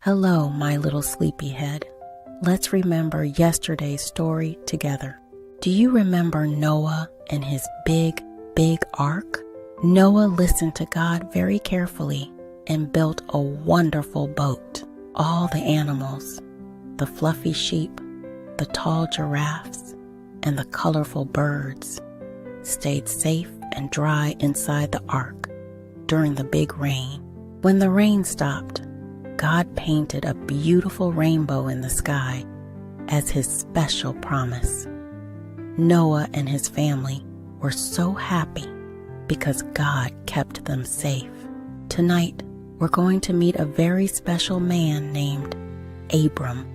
Hello, my little sleepyhead. Let's remember yesterday's story together. Do you remember Noah and his big ark? Noah listened to God very carefully and built a wonderful boat. All the animals, the fluffy sheep, the tall giraffes, and the colorful birds stayed safe and dry inside the ark during the big rain. When the rain stopped, God painted a beautiful rainbow in the sky as his special promise. Noah and his family were so happy because God kept them safe. Tonight, we're going to meet a very special man named Abram.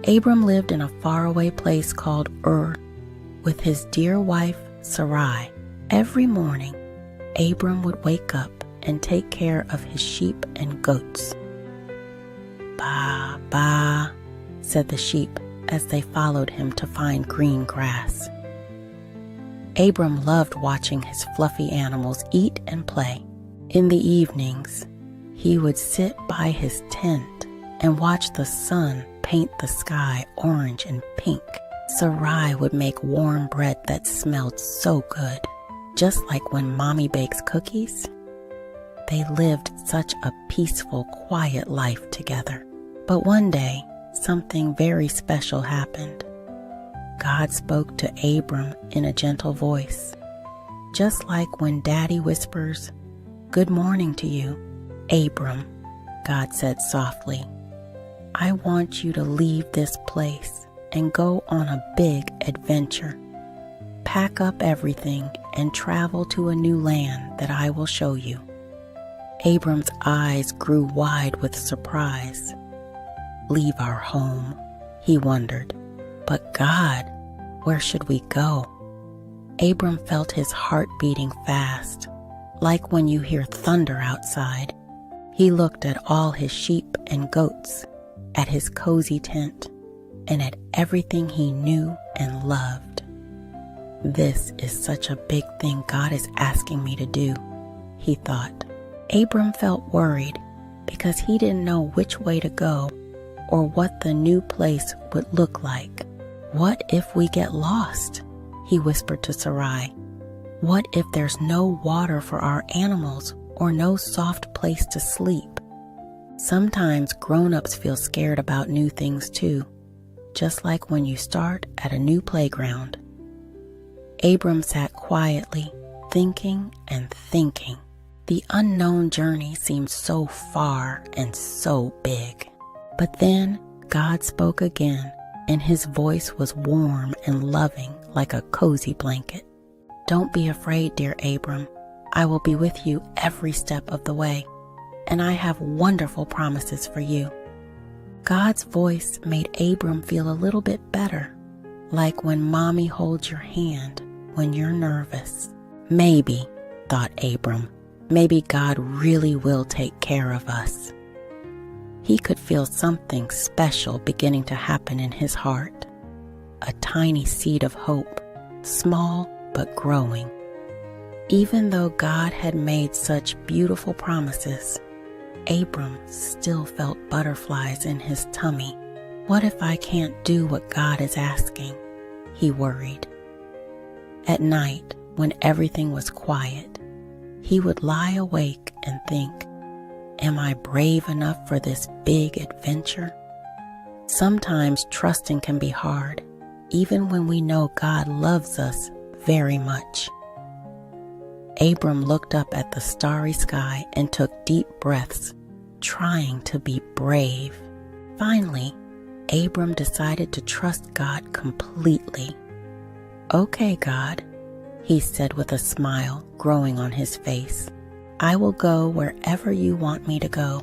Abram lived in a faraway place called Ur with his dear wife Sarai. Every morning, Abram would wake up and take care of his sheep and goats. "Ba, ba," said the sheep as they followed him to find green grass. Abram loved watching his fluffy animals eat and play. In the evenings, he would sit by his tent and watch the sun paint the sky orange and pink. Sarai would make warm bread that smelled so good, just like when Mommy bakes cookies. They lived such a peaceful, quiet life together. But one day, something very special happened. God spoke to Abram in a gentle voice. Just like when Daddy whispers, "Good morning" to you. "Abram," God said softly, "I want you to leave this place and go on a big adventure. Pack up everything and travel to a new land that I will show you." Abram's eyes grew wide with surprise. "Leave our home?" he wondered. "But God, where should we go?" Abram felt his heart beating fast, like when you hear thunder outside. He looked at all his sheep and goats, at his cozy tent, and at everything he knew and loved. "This is such a big thing God is asking me to do," he thought. Abram felt worried because he didn't know which way to go or what the new place would look like. "What if we get lost?" he whispered to Sarai. "What if there's no water for our animals or no soft place to sleep?" Sometimes grown-ups feel scared about new things too, just like when you start at a new playground. Abram sat quietly, thinking and thinking. The unknown journey seemed so far and so big. But then God spoke again, and his voice was warm and loving like a cozy blanket. "Don't be afraid, dear Abram. I will be with you every step of the way, and I have wonderful promises for you." God's voice made Abram feel a little bit better, like when Mommy holds your hand when you're nervous. Maybe, thought Abram, maybe God really will take care of us. He could feel something special beginning to happen in his heart. A tiny seed of hope, small but growing. Even though God had made such beautiful promises, Abram still felt butterflies in his tummy. "What if I can't do what God is asking?" he worried. At night, when everything was quiet, he would lie awake and think, "Am I brave enough for this big adventure?" Sometimes trusting can be hard, even when we know God loves us very much. Abram looked up at the starry sky and took deep breaths, trying to be brave. Finally, Abram decided to trust God completely. "Okay, God," he said with a smile growing on his face. "I will go wherever you want me to go."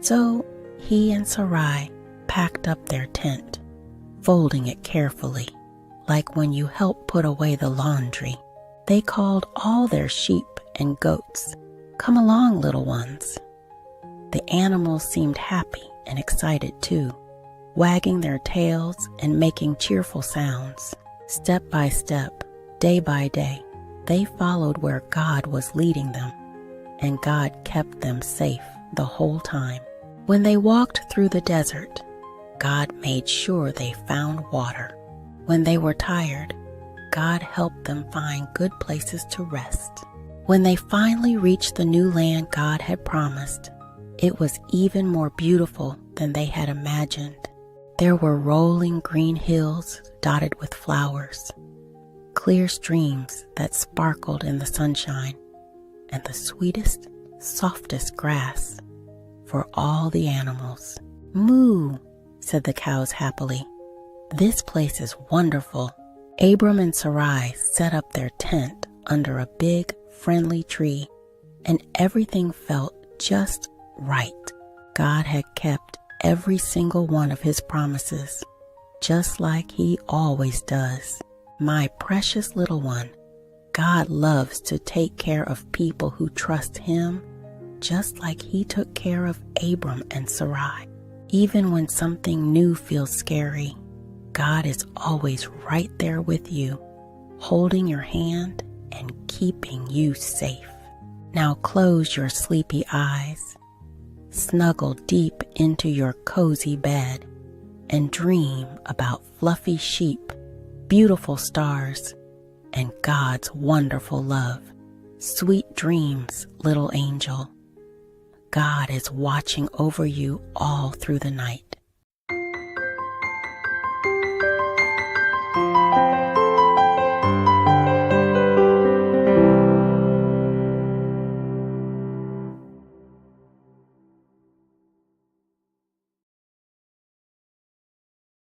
So he and Sarai packed up their tent, folding it carefully, like when you help put away the laundry. They called all their sheep and goats. "Come along, little ones." The animals seemed happy and excited too, wagging their tails and making cheerful sounds. Step by step, day by day, they followed where God was leading them, and God kept them safe the whole time. When they walked through the desert, God made sure they found water. When they were tired, God helped them find good places to rest. When they finally reached the new land God had promised, it was even more beautiful than they had imagined. There were rolling green hills dotted with flowers, clear streams that sparkled in the sunshine, and the sweetest, softest grass for all the animals. "Moo," said the cows happily. "This place is wonderful." Abram and Sarai set up their tent under a big, friendly tree, and everything felt just right. God had kept every single one of his promises, just like he always does. My precious little one, God loves to take care of people who trust him, just like he took care of Abram and Sarai. Even when something new feels scary, God is always right there with you, holding your hand and keeping you safe. Now close your sleepy eyes, snuggle deep into your cozy bed, and dream about fluffy sheep, beautiful stars, and God's wonderful love. Sweet dreams, little angel. God is watching over you all through the night.